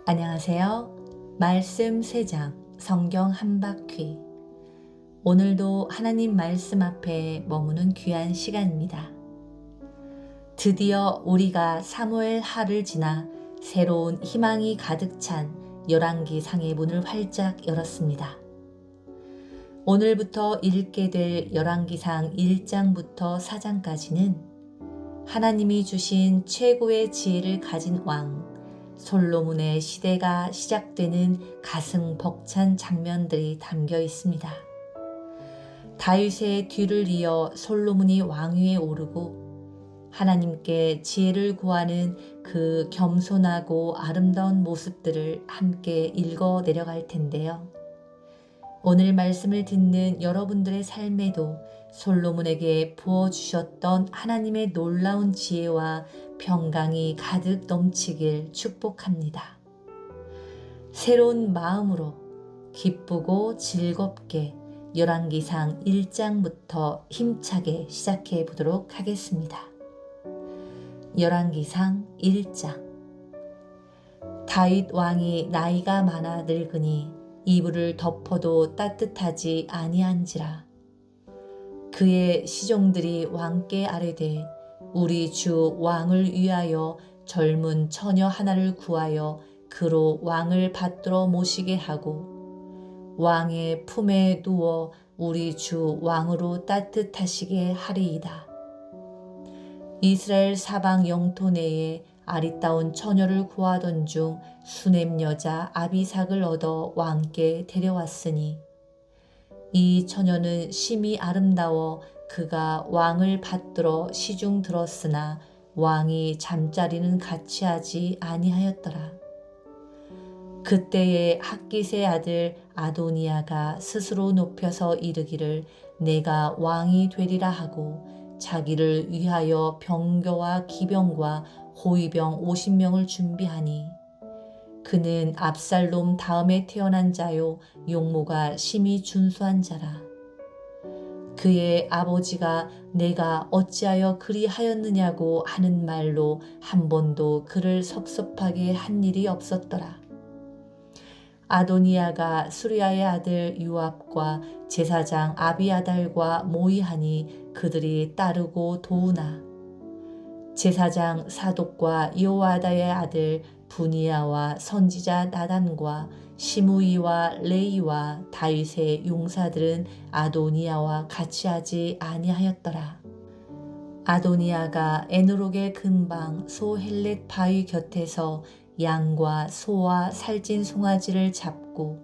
안녕하세요. 말씀 3장 성경 한 바퀴. 오늘도 하나님 말씀 앞에 머무는 귀한 시간입니다. 드디어 우리가 사무엘 하를 지나 새로운 희망이 가득 찬 열왕기상의 문을 활짝 열었습니다. 오늘부터 읽게 될 열왕기상 1장부터 4장까지는 하나님이 주신 최고의 지혜를 가진 왕 솔로몬의 시대가 시작되는 가슴 벅찬 장면들이 담겨 있습니다. 다윗의 뒤를 이어 솔로몬이 왕위에 오르고 하나님께 지혜를 구하는 그 겸손하고 아름다운 모습들을 함께 읽어 내려갈 텐데요. 오늘 말씀을 듣는 여러분들의 삶에도 솔로몬에게 부어주셨던 하나님의 놀라운 지혜와 평강이 가득 넘치길 축복합니다. 새로운 마음으로 기쁘고 즐겁게 열왕기상 1장부터 힘차게 시작해 보도록 하겠습니다. 열왕기상 1장. 다윗 왕이 나이가 많아 늙으니 이불을 덮어도 따뜻하지 아니한지라. 그의 시종들이 왕께 아뢰되 우리 주 왕을 위하여 젊은 처녀 하나를 구하여 그로 왕을 받들어 모시게 하고 왕의 품에 누워 우리 주 왕으로 따뜻하시게 하리이다. 이스라엘 사방 영토 내에 아리따운 처녀를 구하던 중 수넴 여자 아비삭을 얻어 왕께 데려왔으니 이 처녀는 심히 아름다워 그가 왕을 받들어 시중 들었으나 왕이 잠자리는 같이 하지 아니하였더라. 그때에 학깃의 아들 아도니아가 스스로 높여서 이르기를 내가 왕이 되리라 하고 자기를 위하여 병거와 기병과 호위병 50명을 준비하니 그는 압살롬 다음에 태어난 자요 용모가 심히 준수한 자라. 그의 아버지가 내가 어찌하여 그리하였느냐고 하는 말로 한 번도 그를 섭섭하게 한 일이 없었더라. 아도니아가 수리아의 아들 요압과 제사장 아비아달과 모의하니 그들이 따르고 도우나 제사장 사독과 여호아다의 아들 분이야와 선지자 나단과 시므이와 레이와 다윗의 용사들은 아도니아와 같이 하지 아니하였더라. 아도니아가 에누록의 근방 소헬렛 바위 곁에서 양과 소와 살찐 송아지를 잡고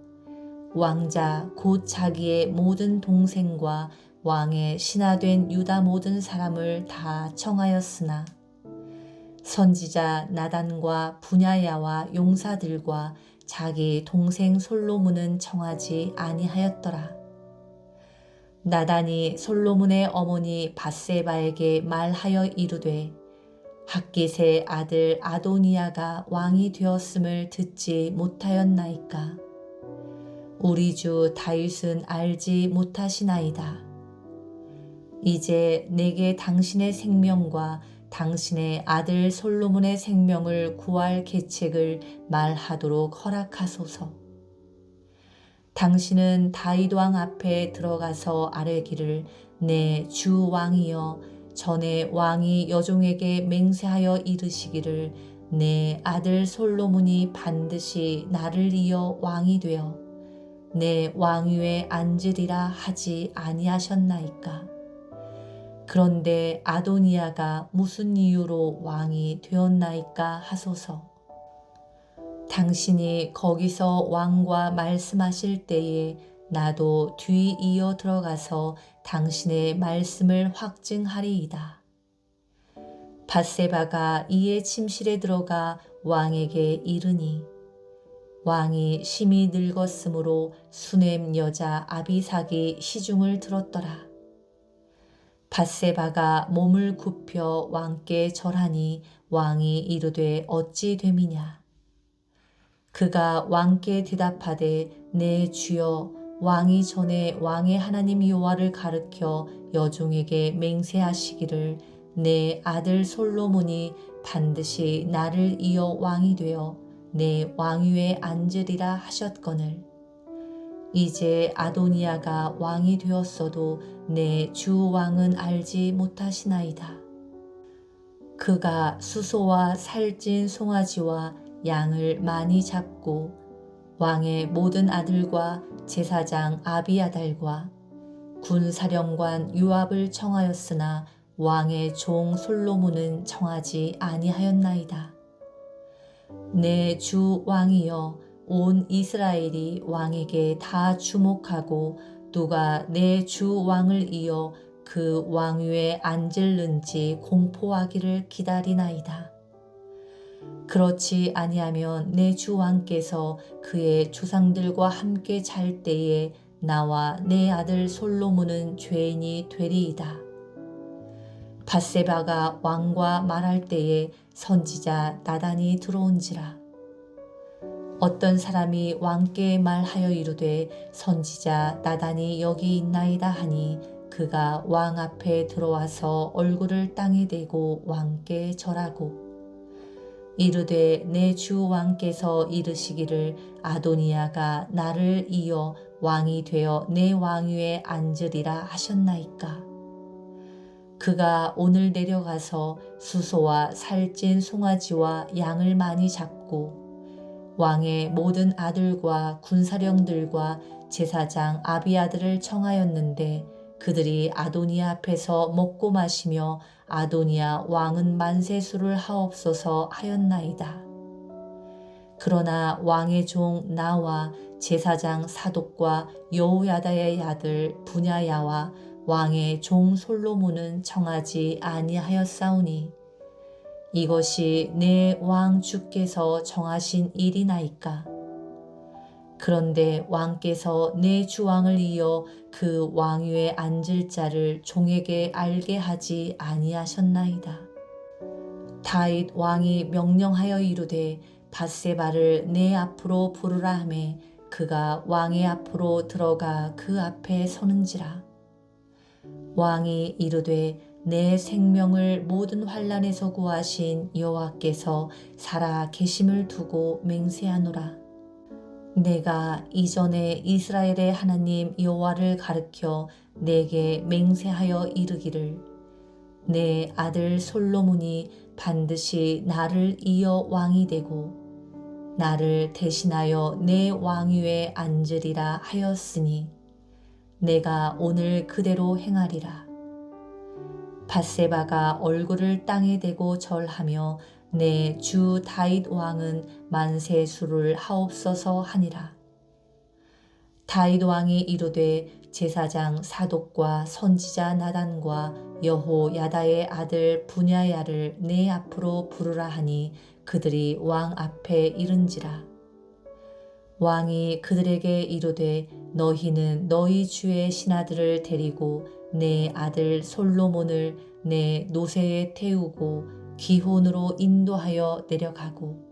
왕자 곧 자기의 모든 동생과 왕의 신하된 유다 모든 사람을 다 청하였으나 선지자 나단과 분야야와 용사들과 자기 동생 솔로몬은 청하지 아니하였더라. 나단이 솔로몬의 어머니 밧세바에게 말하여 이르되 학깃의 아들 아도니아가 왕이 되었음을 듣지 못하였나이까. 우리 주 다윗은 알지 못하시나이다. 이제 내게 당신의 생명과 당신의 아들 솔로몬의 생명을 구할 계책을 말하도록 허락하소서. 당신은 다윗 왕 앞에 들어가서 아뢰기를 내 주 왕이여 전에 왕이 여종에게 맹세하여 이르시기를 내 아들 솔로몬이 반드시 나를 이어 왕이 되어 내 왕위에 앉으리라 하지 아니하셨나이까. 그런데 아도니아가 무슨 이유로 왕이 되었나이까 하소서. 당신이 거기서 왕과 말씀하실 때에 나도 뒤이어 들어가서 당신의 말씀을 확증하리이다. 밧세바가 이에 침실에 들어가 왕에게 이르니 왕이 심히 늙었으므로 수넴 여자 아비삭이 시중을 들었더라. 밧세바가 몸을 굽혀 왕께 절하니 왕이 이르되 어찌 됨이냐. 그가 왕께 대답하되 내 주여 왕이 전에 왕의 하나님 여호와를 가르켜 여종에게 맹세하시기를 내 아들 솔로몬이 반드시 나를 이어 왕이 되어 내 왕위에 앉으리라 하셨거늘 이제 아도니아가 왕이 되었어도 내 주 왕은 알지 못하시나이다. 그가 수소와 살찐 송아지와 양을 많이 잡고 왕의 모든 아들과 제사장 아비아달과 군사령관 요압을 청하였으나 왕의 종 솔로몬은 청하지 아니하였나이다. 내 주 왕이여 온 이스라엘이 왕에게 다 주목하고 누가 내 주 왕을 이어 그 왕위에 앉을는지 공포하기를 기다리나이다. 그렇지 아니하면 내 주 왕께서 그의 조상들과 함께 잘 때에 나와 내 아들 솔로몬은 죄인이 되리이다. 밧세바가 왕과 말할 때에 선지자 나단이 들어온지라. 어떤 사람이 왕께 말하여 이르되 선지자 나단이 여기 있나이다 하니 그가 왕 앞에 들어와서 얼굴을 땅에 대고 왕께 절하고 이르되 내 주 왕께서 이르시기를 아도니아가 나를 이어 왕이 되어 내 왕위에 앉으리라 하셨나이까. 그가 오늘 내려가서 수소와 살찐 송아지와 양을 많이 잡고 왕의 모든 아들과 군사령들과 제사장 아비아들을 청하였는데 그들이 아도니아 앞에서 먹고 마시며 아도니아 왕은 만세수를 하옵소서 하였나이다. 그러나 왕의 종 나와 제사장 사독과 여호야다의 아들 분야야와 왕의 종 솔로몬은 청하지 아니하였사오니 이것이 내 왕 주께서 정하신 일이나이까. 그런데 왕께서 내 주왕을 이어 그 왕위에 앉을 자를 종에게 알게 하지 아니하셨나이다. 다윗 왕이 명령하여 이르되 밧세바를 내 앞으로 부르라 하매 그가 왕의 앞으로 들어가 그 앞에 서는지라. 왕이 이르되 내 생명을 모든 환난에서 구하신 여호와께서 살아 계심을 두고 맹세하노라. 내가 이전에 이스라엘의 하나님 여호와를 가르켜 내게 맹세하여 이르기를 내 아들 솔로몬이 반드시 나를 이어 왕이 되고 나를 대신하여 내 왕위에 앉으리라 하였으니 내가 오늘 그대로 행하리라. 밧세바가 얼굴을 땅에 대고 절하며 내 주 다윗 왕은 만세수를 하옵소서 하니라. 다윗 왕이 이르되 제사장 사독과 선지자 나단과 여호야다의 아들 분야야를 내 앞으로 부르라 하니 그들이 왕 앞에 이른지라. 왕이 그들에게 이르되 너희는 너희 주의 신하들을 데리고 내 아들 솔로몬을 내 노새에 태우고 기혼으로 인도하여 내려가고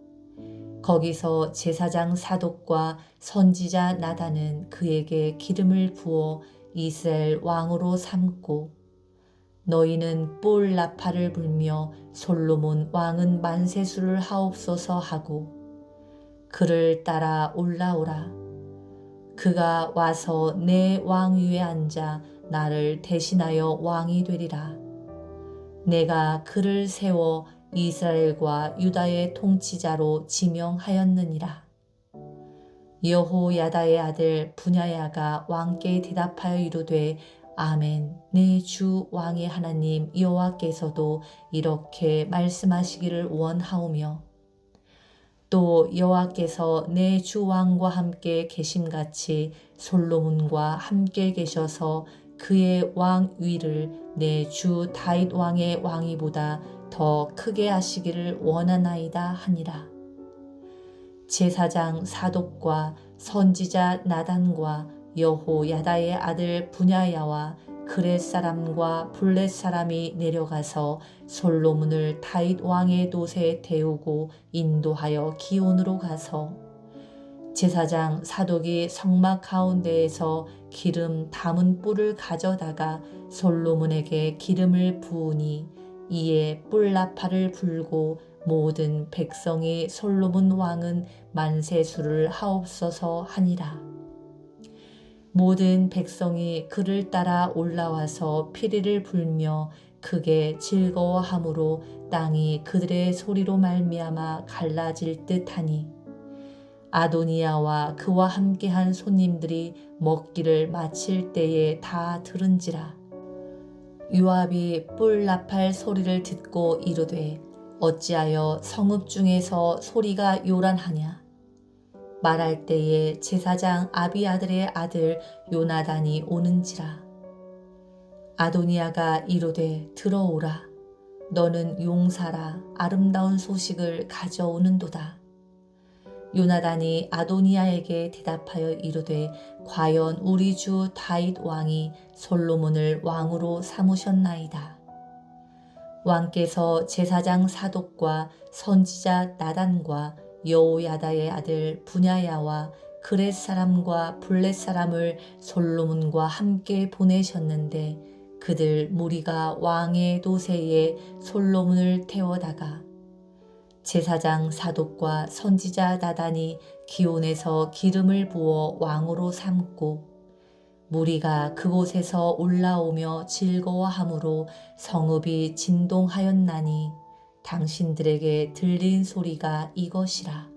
거기서 제사장 사독과 선지자 나단은 그에게 기름을 부어 이스라엘 왕으로 삼고 너희는 뿔 나팔을 불며 솔로몬 왕은 만세수를 하옵소서 하고 그를 따라 올라오라. 그가 와서 내 왕위에 앉아 나를 대신하여 왕이 되리라. 내가 그를 세워 이스라엘과 유다의 통치자로 지명하였느니라. 여호야다의 아들 분야야가 왕께 대답하여 이르되 아멘. 내 주 왕의 하나님 여호와께서도 이렇게 말씀하시기를 원하오며 또 여호와께서 내 주 왕과 함께 계심같이 솔로몬과 함께 계셔서 그의 왕위를 내 주 다윗 왕의 왕위보다 더 크게 하시기를 원하나이다 하니라. 제사장 사독과 선지자 나단과 여호야다의 아들 분야야와 그렛 사람과 블렛 사람이 내려가서 솔로몬을 다윗 왕의 노새에 태우고 인도하여 기온으로 가서 제사장 사독이 성막 가운데에서 기름 담은 뿔을 가져다가 솔로몬에게 기름을 부으니 이에 뿔 나팔을 불고 모든 백성이 솔로몬 왕은 만세수를 하옵소서 하니라. 모든 백성이 그를 따라 올라와서 피리를 불며 크게 즐거워함으로 땅이 그들의 소리로 말미암아 갈라질 듯하니 아도니야와 그와 함께한 손님들이 먹기를 마칠 때에 다 들은지라. 요압이 뿔 나팔 소리를 듣고 이르되 어찌하여 성읍 중에서 소리가 요란하냐. 말할 때에 제사장 아비아들의 아들 요나단이 오는지라. 아도니야가 이르되 들어오라. 너는 용사라 아름다운 소식을 가져오는도다. 요나단이 아도니야에게 대답하여 이르되 과연 우리 주 다윗 왕이 솔로몬을 왕으로 삼으셨나이다. 왕께서 제사장 사독과 선지자 나단과 여호야다의 아들 분야야와 그렛 사람과 블렛 사람을 솔로몬과 함께 보내셨는데 그들 무리가 왕의 도새에 솔로몬을 태워다가 제사장 사독과 선지자 나단이 기온에서 기름을 부어 왕으로 삼고 무리가 그곳에서 올라오며 즐거워함으로 성읍이 진동하였나니 당신들에게 들린 소리가 이것이라.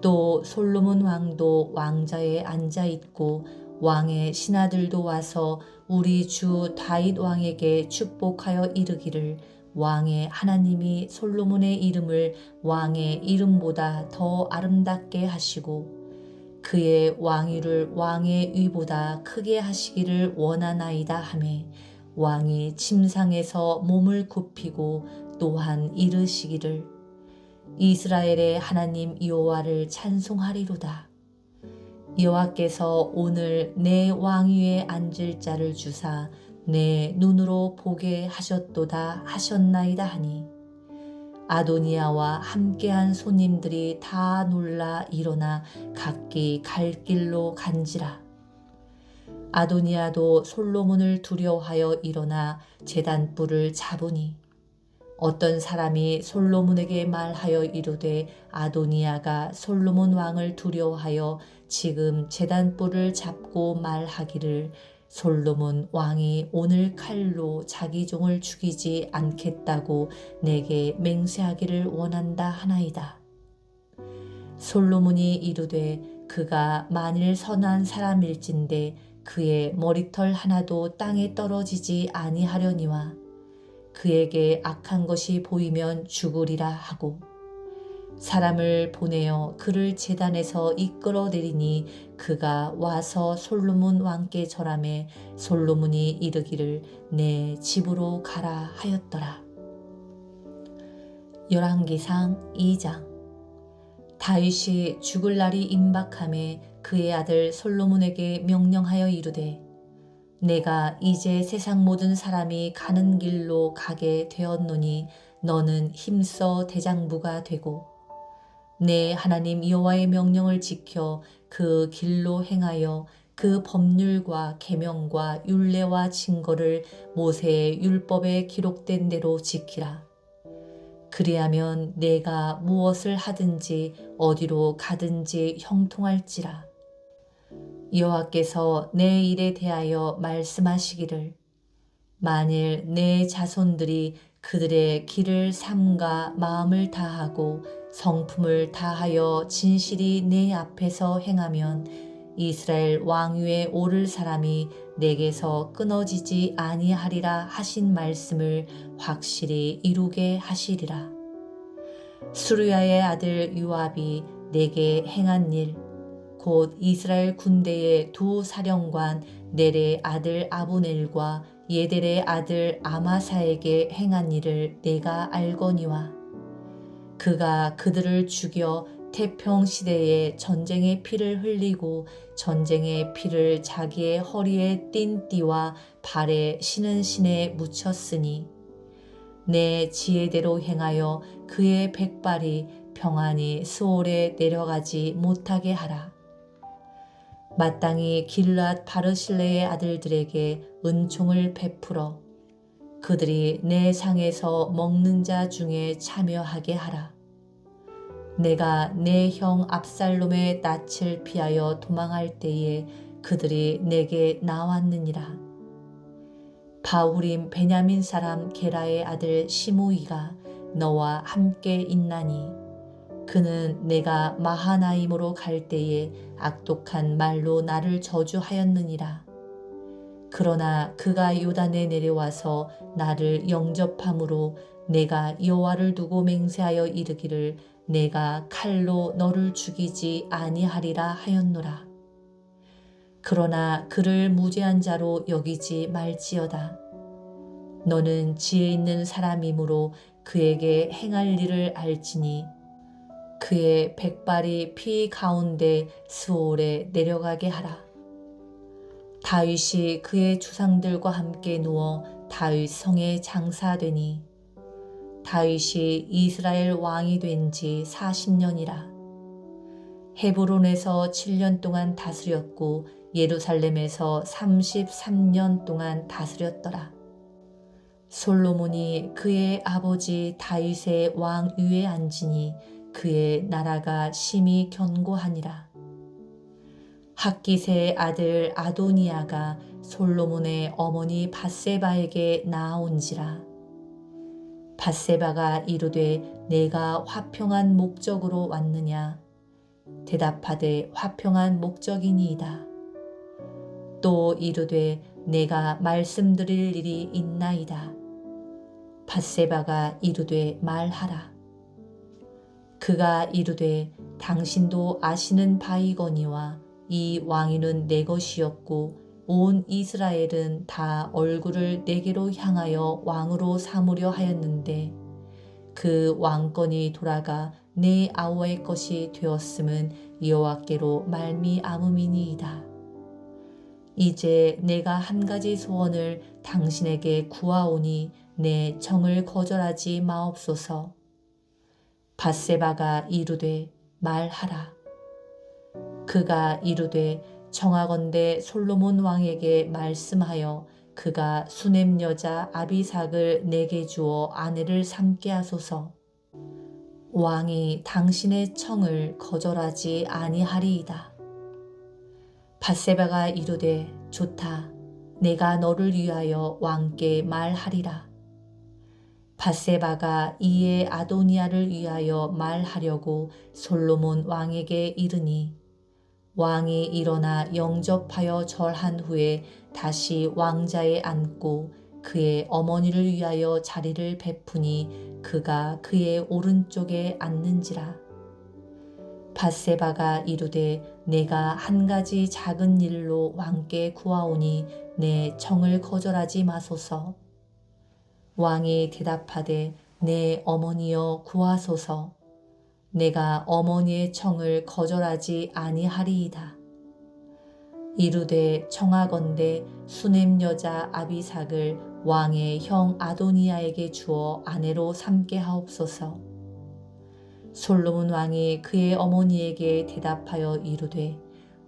또 솔로몬 왕도 왕자에 앉아 있고 왕의 신하들도 와서 우리 주 다윗 왕에게 축복하여 이르기를 왕의 하나님이 솔로몬의 이름을 왕의 이름보다 더 아름답게 하시고 그의 왕위를 왕의 위보다 크게 하시기를 원하나이다 하매 왕이 침상에서 몸을 굽히고 또한 이르시기를 이스라엘의 하나님 여호와를 찬송하리로다. 여호와께서 오늘 내 왕위에 앉을 자를 주사 내 눈으로 보게 하셨도다 하셨나이다 하니 아도니야와 함께한 손님들이 다 놀라 일어나 각기 갈 길로 간지라. 아도니야도 솔로몬을 두려워하여 일어나 제단불을 잡으니 어떤 사람이 솔로몬에게 말하여 이르되 아도니야가 솔로몬 왕을 두려워하여 지금 제단불을 잡고 말하기를 솔로몬 왕이 오늘 칼로 자기 종을 죽이지 않겠다고 내게 맹세하기를 원한다 하나이다. 솔로몬이 이르되 그가 만일 선한 사람일진데 그의 머리털 하나도 땅에 떨어지지 아니하려니와 그에게 악한 것이 보이면 죽으리라 하고 사람을 보내어 그를 제단에서 이끌어내리니 그가 와서 솔로몬 왕께 절하매 솔로몬이 이르기를 내 집으로 가라 하였더라. 열왕기상 2장. 다윗이 죽을 날이 임박하매 그의 아들 솔로몬에게 명령하여 이르되 내가 이제 세상 모든 사람이 가는 길로 가게 되었노니 너는 힘써 대장부가 되고 내 하나님 여호와의 명령을 지켜 그 길로 행하여 그 법률과 계명과 율례와 징거를 모세의 율법에 기록된 대로 지키라. 그리하면 내가 무엇을 하든지 어디로 가든지 형통할지라. 여호와께서 내 일에 대하여 말씀하시기를 만일 내 자손들이 그들의 길을 삼가 마음을 다하고 성품을 다하여 진실이 내 앞에서 행하면 이스라엘 왕위에 오를 사람이 내게서 끊어지지 아니하리라 하신 말씀을 확실히 이루게 하시리라. 수르야의 아들 요압이 내게 행한 일, 곧 이스라엘 군대의 두 사령관 넬의 아들 아브넬과 예델의 아들 아마사에게 행한 일을 내가 알거니와 그가 그들을 죽여 태평시대에 전쟁의 피를 흘리고 전쟁의 피를 자기의 허리에 띤 띠와 발에 신은 신에 묻혔으니 내 지혜대로 행하여 그의 백발이 평안히 스올에 내려가지 못하게 하라. 마땅히 길앗 바르실레의 아들들에게 은총을 베풀어 그들이 내 상에서 먹는 자 중에 참여하게 하라. 내가 내 형 압살롬의 낯을 피하여 도망할 때에 그들이 내게 나왔느니라. 바후림 베냐민 사람 게라의 아들 시므이가 너와 함께 있나니 그는 내가 마하나임으로 갈 때에 악독한 말로 나를 저주하였느니라. 그러나 그가 요단에 내려와서 나를 영접함으로 내가 여호와를 두고 맹세하여 이르기를 내가 칼로 너를 죽이지 아니하리라 하였노라. 그러나 그를 무죄한 자로 여기지 말지어다. 너는 지혜 있는 사람이므로 그에게 행할 일을 알지니 그의 백발이 피 가운데 스올에 내려가게 하라. 다윗이 그의 주상들과 함께 누워 다윗 성에 장사되니 다윗이 이스라엘 왕이 된 지 40년이라. 헤브론에서 7년 동안 다스렸고 예루살렘에서 33년 동안 다스렸더라. 솔로몬이 그의 아버지 다윗의 왕위에 앉으니 그의 나라가 심히 견고하니라. 학깃의 아들 아도니아가 솔로몬의 어머니 밧세바에게 나아온지라. 밧세바가 이르되 내가 화평한 목적으로 왔느냐. 대답하되 화평한 목적이니이다. 또 이르되 내가 말씀드릴 일이 있나이다. 밧세바가 이르되 말하라. 그가 이르되 당신도 아시는 바이거니와 이 왕위는 내 것이었고 온 이스라엘은 다 얼굴을 내게로 향하여 왕으로 삼으려 하였는데 그 왕권이 돌아가 내 아우의 것이 되었음은 여호와께로 말미암음이니이다. 이제 내가 한 가지 소원을 당신에게 구하오니 내 청을 거절하지 마옵소서. 밧세바가 이르되 말하라. 그가 이르되 청하건대 솔로몬 왕에게 말씀하여 그가 수넴 여자 아비삭을 내게 주어 아내를 삼게 하소서. 왕이 당신의 청을 거절하지 아니하리이다. 밧세바가 이르되 좋다. 내가 너를 위하여 왕께 말하리라. 밧세바가 이에 아도니아를 위하여 말하려고 솔로몬 왕에게 이르니 왕이 일어나 영접하여 절한 후에 다시 왕자에 앉고 그의 어머니를 위하여 자리를 베푸니 그가 그의 오른쪽에 앉는지라. 밧세바가 이르되 내가 한 가지 작은 일로 왕께 구하오니 내 청을 거절하지 마소서. 왕이 대답하되 내 어머니여 구하소서. 내가 어머니의 청을 거절하지 아니하리이다. 이르되 청하건대 수넴 여자 아비삭을 왕의 형 아도니아에게 주어 아내로 삼게 하옵소서. 솔로몬 왕이 그의 어머니에게 대답하여 이르되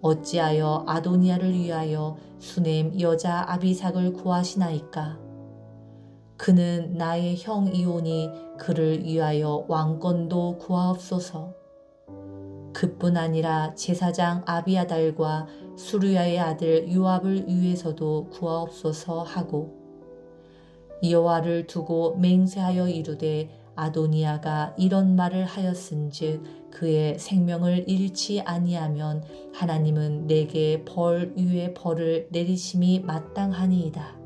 어찌하여 아도니아를 위하여 수넴 여자 아비삭을 구하시나이까? 그는 나의 형이오니 그를 위하여 왕권도 구하옵소서. 그뿐 아니라 제사장 아비아달과 수르야의 아들 요압을 위해서도 구하옵소서 하고 여호와를 두고 맹세하여 이르되 아도니아가 이런 말을 하였은즉 그의 생명을 잃지 아니하면 하나님은 내게 벌 위에 벌을 내리심이 마땅하니이다.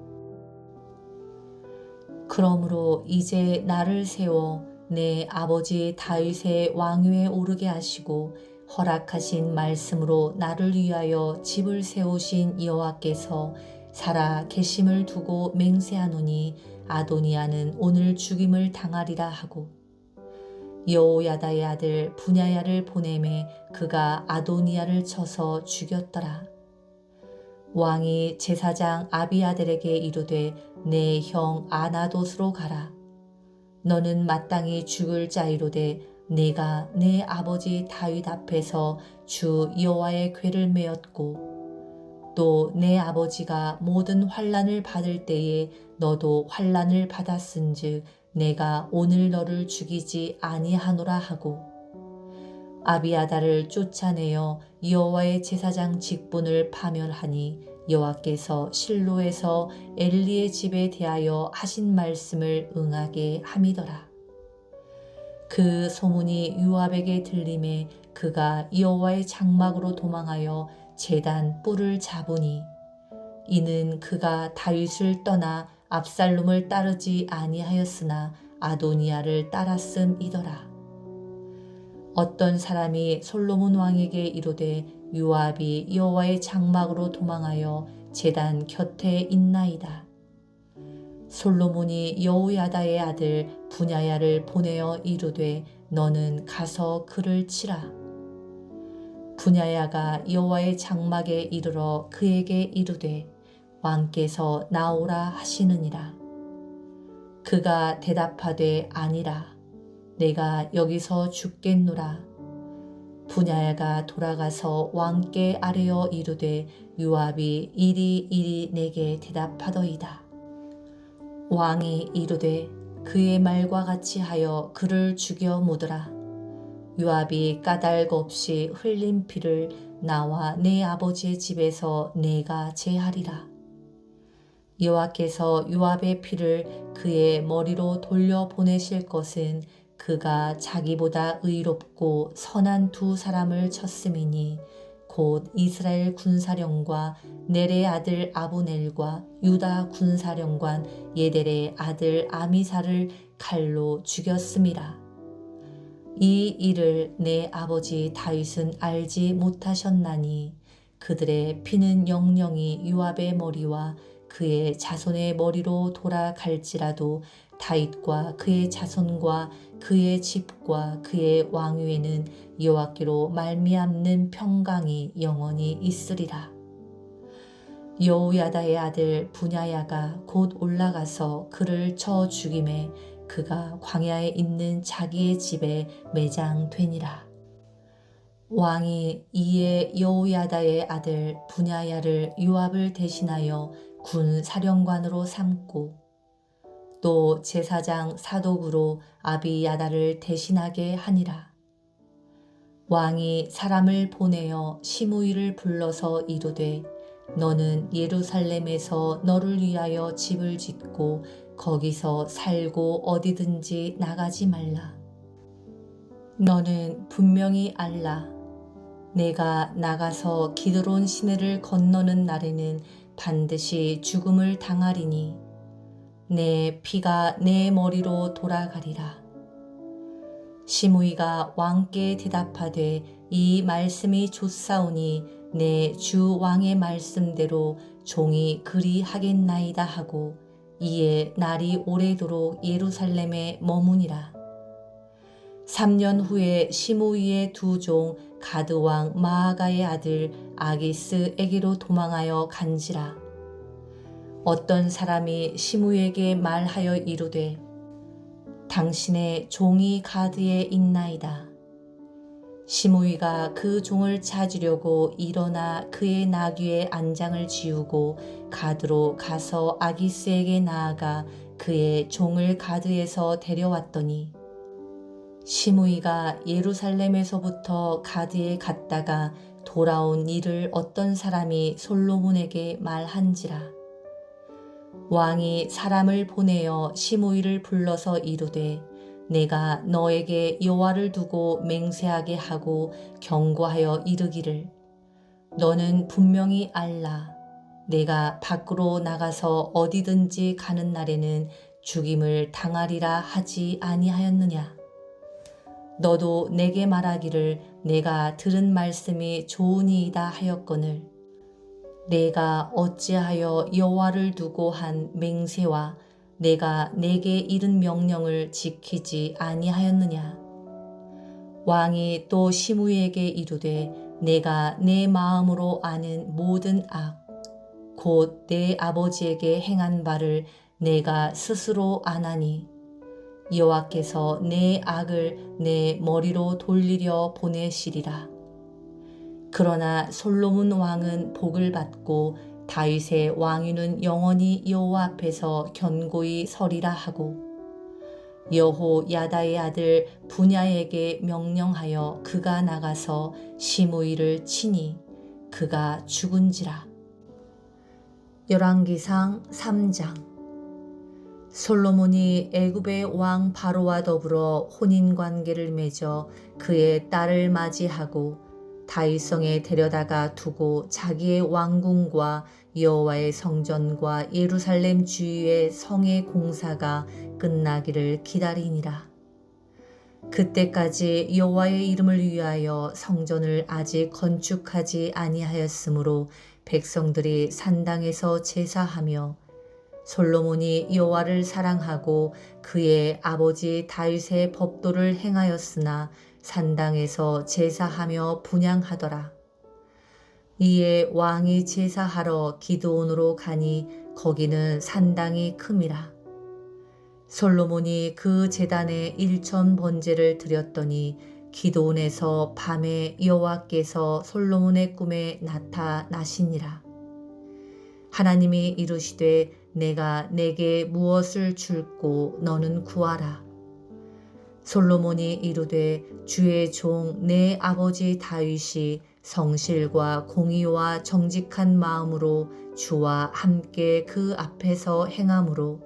그러므로 이제 나를 세워 내 아버지 다윗의 왕위에 오르게 하시고 허락하신 말씀으로 나를 위하여 집을 세우신 여호와께서 살아 계심을 두고 맹세하노니 아도니아는 오늘 죽임을 당하리라 하고 여호야다의 아들 분야야를 보내매 그가 아도니아를 쳐서 죽였더라. 왕이 제사장 아비아들에게 이르되 내 형 아나돗으로 가라. 너는 마땅히 죽을 자이로되 내가 내 아버지 다윗 앞에서 주 여호와의 궤를 메었고 또 내 아버지가 모든 환난을 받을 때에 너도 환난을 받았은즉 내가 오늘 너를 죽이지 아니하노라 하고 아비아달을 쫓아내어 여호와의 제사장 직분을 파멸하니 여호와께서 실로에서 엘리의 집에 대하여 하신 말씀을 응하게 함이더라. 그 소문이 요압에게 들림에 그가 여호와의 장막으로 도망하여 제단 뿔을 잡으니 이는 그가 다윗을 떠나 압살롬을 따르지 아니하였으나 아도니아를 따랐음이더라. 어떤 사람이 솔로몬 왕에게 이르되 요압이 여호와의 장막으로 도망하여 제단 곁에 있나이다. 솔로몬이 여호야다의 아들 분야야를 보내어 이르되 너는 가서 그를 치라. 분야야가 여호와의 장막에 이르러 그에게 이르되 왕께서 나오라 하시느니라. 그가 대답하되 아니라 내가 여기서 죽겠노라. 분야야가 돌아가서 왕께 아뢰어 이르되 요압이 이리 내게 대답하더이다. 왕이 이르되 그의 말과 같이 하여 그를 죽여 묻으라. 요압이 까닭 없이 흘린 피를 나와 내 아버지의 집에서 내가 제하리라. 여호와께서 요압의 피를 그의 머리로 돌려보내실 것은 그가 자기보다 의롭고 선한 두 사람을 쳤음이니 곧 이스라엘 군사령과 넬의 아들 아브넬과 유다 군사령관 예델의 아들 아미사를 칼로 죽였음이라. 이 일을 내 아버지 다윗은 알지 못하셨나니 그들의 피는 영영이 요압의 머리와 그의 자손의 머리로 돌아갈지라도 다윗과 그의 자손과 그의 집과 그의 왕위에는 여호와께로 말미암는 평강이 영원히 있으리라. 여호야다의 아들 분야야가 곧 올라가서 그를 쳐 죽임에 그가 광야에 있는 자기의 집에 매장되니라. 왕이 이에 여호야다의 아들 분야야를 요압을 대신하여 군 사령관으로 삼고 또 제사장 사독으로 아비야다를 대신하게 하니라. 왕이 사람을 보내어 시므이를 불러서 이르되 너는 예루살렘에서 너를 위하여 집을 짓고 거기서 살고 어디든지 나가지 말라. 너는 분명히 알라. 내가 나가서 기드론 시내를 건너는 날에는 반드시 죽음을 당하리니 내 피가 내 머리로 돌아가리라. 시므이가 왕께 대답하되 이 말씀이 좋사오니 내 주 왕의 말씀대로 종이 그리 하겠나이다 하고 이에 날이 오래도록 예루살렘에 머무니라. 3년 후에 시므이의 두 종 가드 왕 마아가의 아들 아기스에게로 도망하여 간지라. 어떤 사람이 시므이에게 말하여 이르되 당신의 종이 가드에 있나이다. 시므이가 그 종을 찾으려고 일어나 그의 나귀의 안장을 지우고 가드로 가서 아기스에게 나아가 그의 종을 가드에서 데려왔더니 시므이가 예루살렘에서부터 가드에 갔다가 돌아온 일을 어떤 사람이 솔로몬에게 말한지라. 왕이 사람을 보내어 시므이를 불러서 이르되 내가 너에게 여호와를 두고 맹세하게 하고 경고하여 이르기를 너는 분명히 알라. 내가 밖으로 나가서 어디든지 가는 날에는 죽임을 당하리라 하지 아니하였느냐. 너도 내게 말하기를 내가 들은 말씀이 좋으니이다 하였거늘 내가 어찌하여 여호와를 두고 한 맹세와 내가 내게 이른 명령을 지키지 아니하였느냐. 왕이 또 시므이에게 이르되 내가 내 마음으로 아는 모든 악 곧 내 아버지에게 행한 바를 내가 스스로 아나니 여호와께서 내 악을 내 머리로 돌리려 보내시리라. 그러나 솔로몬 왕은 복을 받고 다윗의 왕위는 영원히 여호와 앞에서 견고히 서리라 하고 여호야다의 아들 분야에게 명령하여 그가 나가서 시므이를 치니 그가 죽은지라. 열왕기상 3장. 솔로몬이 애굽의 왕 바로와 더불어 혼인 관계를 맺어 그의 딸을 맞이하고 다윗성에 데려다가 두고 자기의 왕궁과 여호와의 성전과 예루살렘 주위의 성의 공사가 끝나기를 기다리니라. 그때까지 여호와의 이름을 위하여 성전을 아직 건축하지 아니하였으므로 백성들이 산당에서 제사하며 솔로몬이 여호와를 사랑하고 그의 아버지 다윗의 법도를 행하였으나 산당에서 제사하며 분향하더라. 이에 왕이 제사하러 기드온으로 가니 거기는 산당이 큼이라. 솔로몬이 그 제단에 일천 번제를 드렸더니 기드온에서 밤에 여호와께서 솔로몬의 꿈에 나타나시니라. 하나님이 이르시되 내가 내게 무엇을 줄꼬 너는 구하라. 솔로몬이 이르되 주의 종 내 아버지 다윗이 성실과 공의와 정직한 마음으로 주와 함께 그 앞에서 행함으로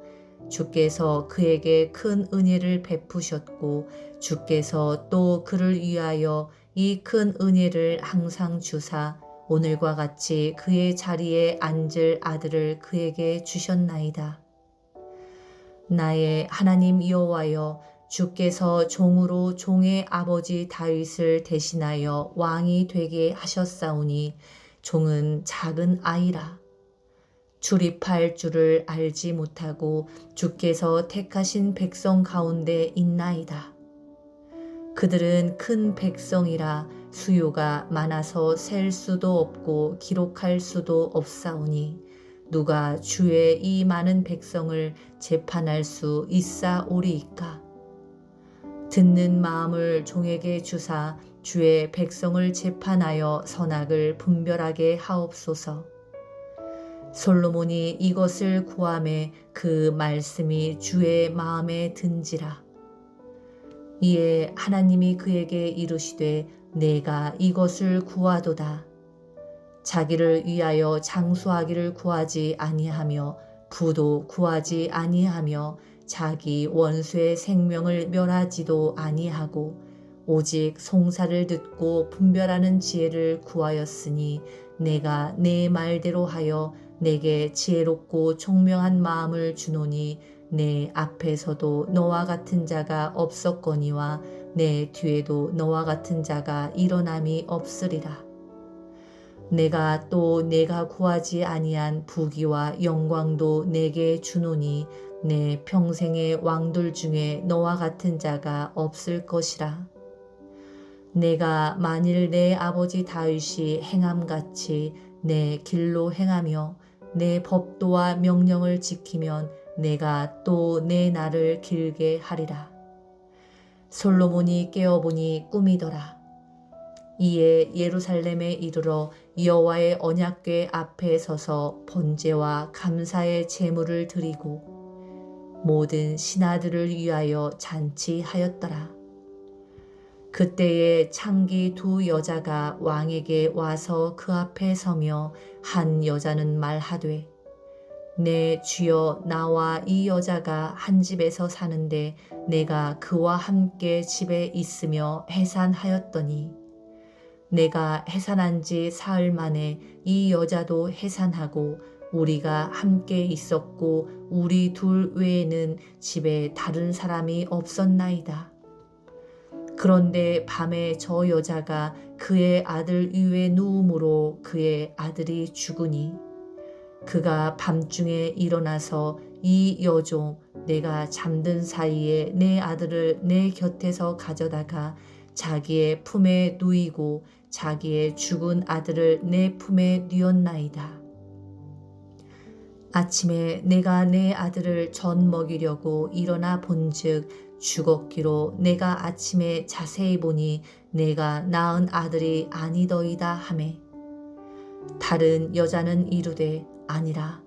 주께서 그에게 큰 은혜를 베푸셨고 주께서 또 그를 위하여 이 큰 은혜를 항상 주사 오늘과 같이 그의 자리에 앉을 아들을 그에게 주셨나이다. 나의 하나님 여호와여, 주께서 종으로 종의 아버지 다윗을 대신하여 왕이 되게 하셨사오니 종은 작은 아이라. 출입할 줄을 알지 못하고 주께서 택하신 백성 가운데 있나이다. 그들은 큰 백성이라 수요가 많아서 셀 수도 없고 기록할 수도 없사오니 누가 주의 이 많은 백성을 재판할 수 있사오리이까. 듣는 마음을 종에게 주사 주의 백성을 재판하여 선악을 분별하게 하옵소서. 솔로몬이 이것을 구하매 그 말씀이 주의 마음에 든지라. 이에 하나님이 그에게 이르시되 내가 이것을 구하도다. 자기를 위하여 장수하기를 구하지 아니하며 부도 구하지 아니하며 자기 원수의 생명을 멸하지도 아니하고 오직 송사를 듣고 분별하는 지혜를 구하였으니 내가 내 말대로 하여 내게 지혜롭고 총명한 마음을 주노니 내 앞에서도 너와 같은 자가 없었거니와 내 뒤에도 너와 같은 자가 일어남이 없으리라. 내가 또 내가 구하지 아니한 부귀와 영광도 내게 주노니 내 평생의 왕들 중에 너와 같은 자가 없을 것이라. 내가 만일 내 아버지 다윗이 행함같이 내 길로 행하며 내 법도와 명령을 지키면 내가 또 내 날을 길게 하리라. 솔로몬이 깨어보니 꿈이더라. 이에 예루살렘에 이르러 여호와의 언약궤 앞에 서서 번제와 감사의 제물을 드리고 모든 신하들을 위하여 잔치하였더라. 그때에 창기 두 여자가 왕에게 와서 그 앞에 서며 한 여자는 말하되 내 주여, 나와 이 여자가 한 집에서 사는데 내가 그와 함께 집에 있으며 해산하였더니 내가 해산한 지 사흘 만에 이 여자도 해산하고 우리가 함께 있었고 우리 둘 외에는 집에 다른 사람이 없었나이다. 그런데 밤에 저 여자가 그의 아들 위에 누움으로 그의 아들이 죽으니 그가 밤중에 일어나서 이 여종 내가 잠든 사이에 내 아들을 내 곁에서 가져다가 자기의 품에 누이고 자기의 죽은 아들을 내 품에 뉘었나이다. 아침에 내가 내 아들을 젖 먹이려고 일어나 본즉 죽었기로 내가 아침에 자세히 보니 내가 낳은 아들이 아니더이다 하매 다른 여자는 이르되 아니라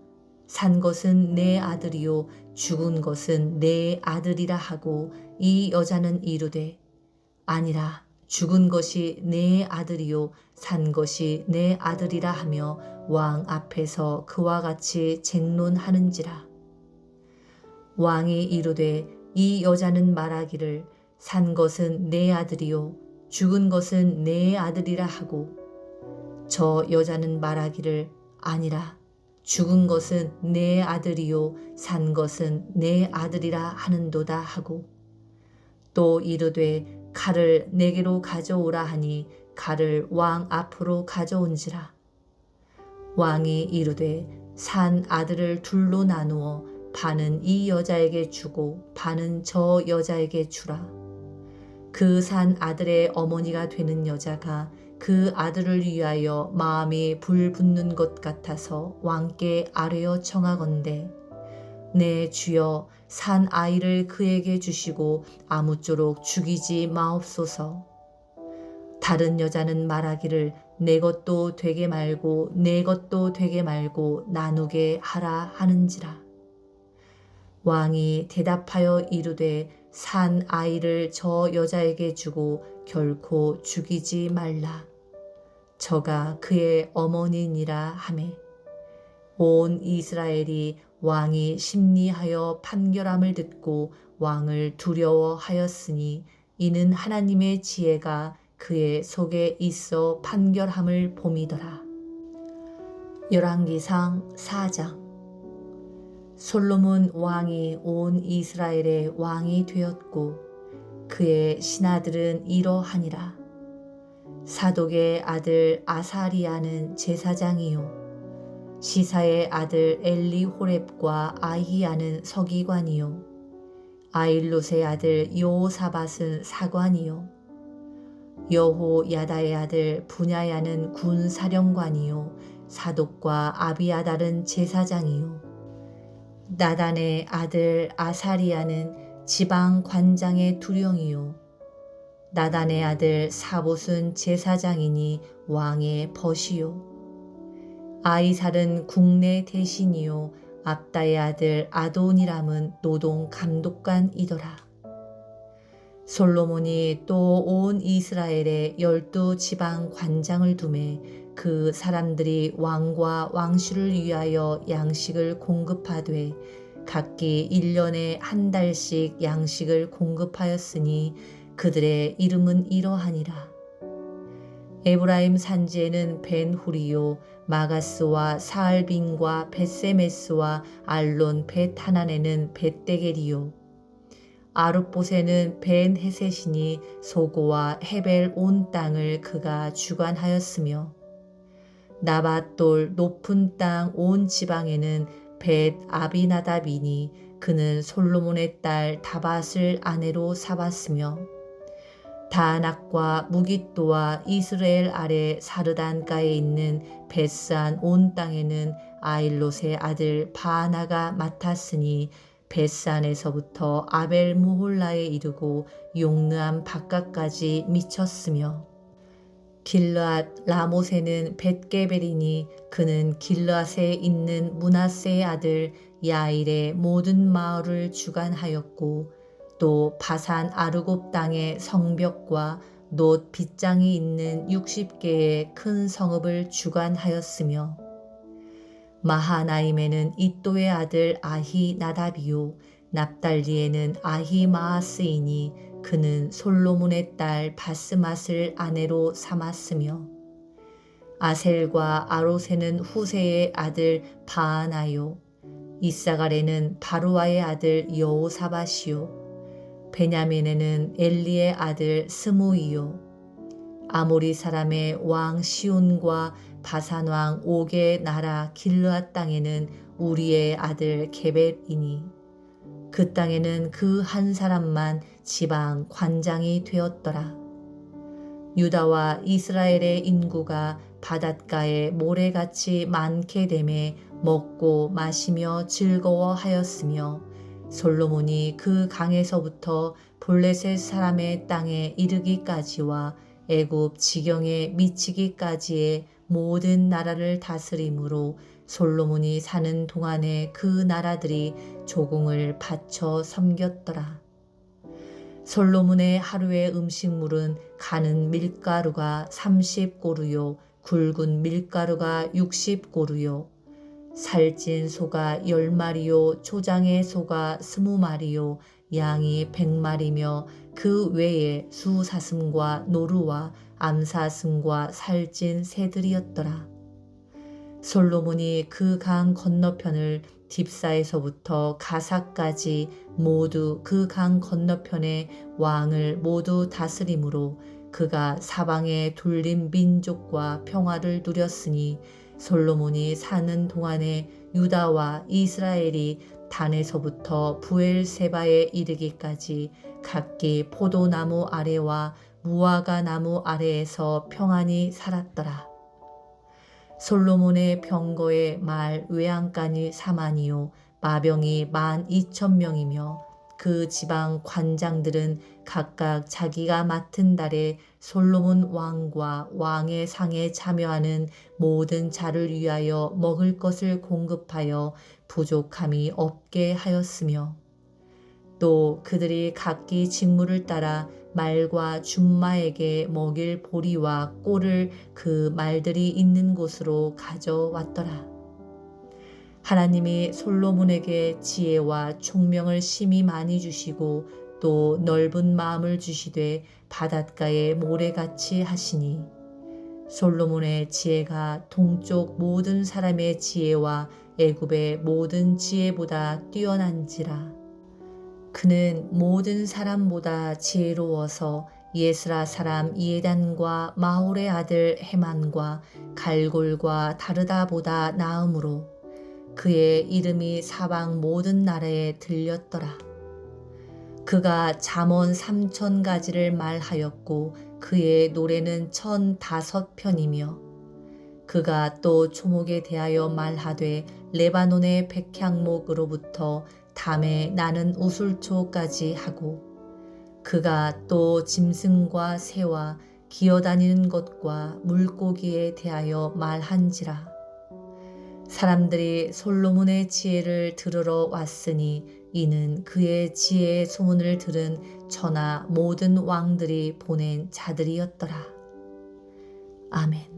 산 것은 내 아들이요 죽은 것은 내 아들이라 하고 이 여자는 이르되 아니라 죽은 것이 내 아들이요 산 것이 내 아들이라 하며 왕 앞에서 그와 같이 쟁론하는지라. 왕이 이르되 이 여자는 말하기를 산 것은 내 아들이요 죽은 것은 내 아들이라 하고 저 여자는 말하기를 아니라 죽은 것은 내 아들이요 산 것은 내 아들이라 하는도다 하고 또 이르되 칼을 내게로 가져오라 하니 칼을 왕 앞으로 가져온지라. 왕이 이르되 산 아들을 둘로 나누어 반은 이 여자에게 주고 반은 저 여자에게 주라. 그 산 아들의 어머니가 되는 여자가 그 아들을 위하여 마음이 불붙는 것 같아서 왕께 아뢰어 청하건대 내 주여 산 아이를 그에게 주시고 아무쪼록 죽이지 마옵소서. 다른 여자는 말하기를 내 것도 되게 말고 내 것도 되게 말고 나누게 하라 하는지라. 왕이 대답하여 이르되 산 아이를 저 여자에게 주고 결코 죽이지 말라. 저가 그의 어머니니라 하매 온 이스라엘이 왕이 심리하여 판결함을 듣고 왕을 두려워하였으니 이는 하나님의 지혜가 그의 속에 있어 판결함을 봄이더라. 열왕기상 4장. 솔로몬 왕이 온 이스라엘의 왕이 되었고 그의 신하들은 이러하니라. 사독의 아들 아사리아는 제사장이요 시사의 아들 엘리호렙과 아히야는 서기관이요 아일롯의 아들 여호사밧은 사관이요 여호야다의 아들 분야야는 군사령관이요 사독과 아비아달은 제사장이요 나단의 아들 아사리아는 지방 관장의 두령이요 나단의 아들 사봇은 제사장이니 왕의 벗이요 아이살은 국내 대신이요 압다의 아들 아도니람은 노동 감독관이더라. 솔로몬이 또 온 이스라엘에 12지방 관장을 두매 그 사람들이 왕과 왕실을 위하여 양식을 공급하되 각기 1년에 한 달씩 양식을 공급하였으니 그들의 이름은 이러하니라. 에브라임 산지에는 벤후리요 마가스와 사알빈과 벳세메스와 알론 벳하난에는 벳데겔이요 아룻봇에는 벤헤셋이니 소고와 헤벨 온 땅을 그가 주관하였으며 나밧돌 높은 땅 온 지방에는 벳 아비나답이니 그는 솔로몬의 딸 다밧을 아내로 삼았으며 다낙과 무깃도와 이스라엘 아래 사르단가에 있는 벳산 온 땅에는 아일롯의 아들 바나가 맡았으니 벳산에서부터 아벨 무홀라에 이르고 용르암 바깥까지 미쳤으며 길르앗 라못에는 벳게벨이니 그는 길르앗에 있는 므낫세의 아들 야일의 모든 마을을 주관하였고 또 바산 아르곱 땅의 성벽과 놋 빗장이 있는 60개의 큰 성읍을 주관하였으며 마하나임에는 이또의 아들 아히나답이요 납달리에는 아히마아스이니 그는 솔로몬의 딸 바스맛을 아내로 삼았으며 아셀과 아롯에는 후세의 아들 바하나요 이사갈에는 바루아의 아들 여호사밧이요 베냐민에는 엘리의 아들 스무이요 아모리 사람의 왕 시온과 바산 왕 옥의 나라 길르앗 땅에는 우리의 아들 게벳이니 그 땅에는 그 한 사람만 지방 관장이 되었더라. 유다와 이스라엘의 인구가 바닷가에 모래같이 많게 되매 먹고 마시며 즐거워하였으며 솔로몬이 그 강에서부터 블레셋 사람의 땅에 이르기까지와 애굽 지경에 미치기까지의 모든 나라를 다스림으로 솔로몬이 사는 동안에 그 나라들이 조공을 바쳐 섬겼더라. 솔로몬의 하루의 음식물은 가는 밀가루가 30고루요 굵은 밀가루가 60고루요 살찐 소가 10마리요 초장의 소가 20마리요 양이 100마리며 그 외에 수사슴과 노루와 암사슴과 살찐 새들이었더라. 솔로몬이 그 강 건너편을 딥사에서부터 가사까지 모두 그 강 건너편의 왕을 모두 다스림으로 그가 사방에 둘린 민족과 평화를 누렸으니 솔로몬이 사는 동안에 유다와 이스라엘이 단에서부터 부엘세바에 이르기까지 각기 포도나무 아래와 무화과 나무 아래에서 평안히 살았더라. 솔로몬의 병거의 말 외양간이 4만이요 마병이 12,000명이며 그 지방 관장들은 각각 자기가 맡은 달에 솔로몬 왕과 왕의 상에 참여하는 모든 자를 위하여 먹을 것을 공급하여 부족함이 없게 하였으며 또 그들이 각기 직무를 따라 말과 준마에게 먹일 보리와 꼴을 그 말들이 있는 곳으로 가져왔더라. 하나님이 솔로몬에게 지혜와 총명을 심히 많이 주시고 또 넓은 마음을 주시되 바닷가의 모래같이 하시니 솔로몬의 지혜가 동쪽 모든 사람의 지혜와 애굽의 모든 지혜보다 뛰어난지라. 그는 모든 사람보다 지혜로워서 예스라 사람 예단과 마홀의 아들 헤만과 갈골과 다르다보다 나음으로 그의 이름이 사방 모든 나라에 들렸더라. 그가 잠언 3000가지를 말하였고 그의 노래는 1005편이며 그가 또 초목에 대하여 말하되 레바논의 백향목으로부터 담에 나는 우술초까지 하고 그가 또 짐승과 새와 기어다니는 것과 물고기에 대하여 말한지라. 사람들이 솔로몬의 지혜를 들으러 왔으니 이는 그의 지혜의 소문을 들은 천하 모든 왕들이 보낸 자들이었더라. 아멘.